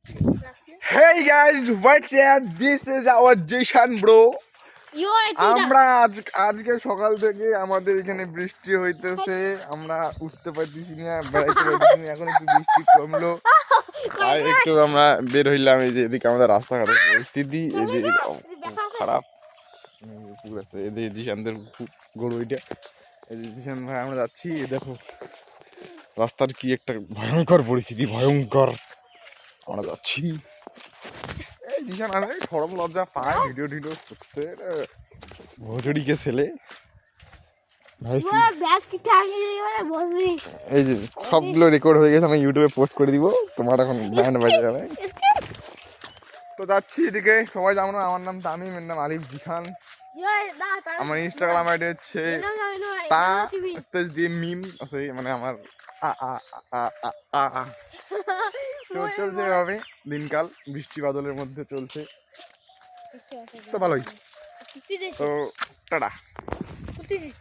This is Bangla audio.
Hey guys, what's up? This is our Jishan bro. আমরা আজকে সকাল থেকে আমাদের এখানে বৃষ্টি হইতেছে, আমরা উঠতে পারতেছি না, বেড়াইতে পারতেছি না। এখন একটু বৃষ্টি কমলো, তাই একটু আমরা বের হইলাম। এই যে এদিকে আমাদের রাস্তাঘাটের পরিস্থিতি এই যে খারাপ, এদিকে জিশানদের গরু ওইটা, এই যে জিশান ভাই আমরা যাচ্ছি। দেখো রাস্তার কি একটা ভয়ঙ্কর পরিস্থিতি, ভয়ঙ্কর। আমরা যাচ্ছি, এই জিশান আরে সরম লজ্জা পায় ভিডিও করতে, ভোজড়িকে ছেলে। এই যে সবগুলো রেকর্ড হয়ে গেছে, আমি ইউটিউবে পোস্ট করে দিব, তোমার এখন ব্যান্ড বাজে যাবে। তো যাচ্ছি এদিকে, সবাই জানো না আমার নাম তামিম, এর নাম আলিফ জিশান। আমার ইনস্টাগ্রাম আইডি হচ্ছে তা স্পেস দিয়ে মিম আছে, মানে আমার চলছে এভাবে দিনকাল, বৃষ্টি বাদলের মধ্যে চলছে, তো ভালোই। তো টাটা।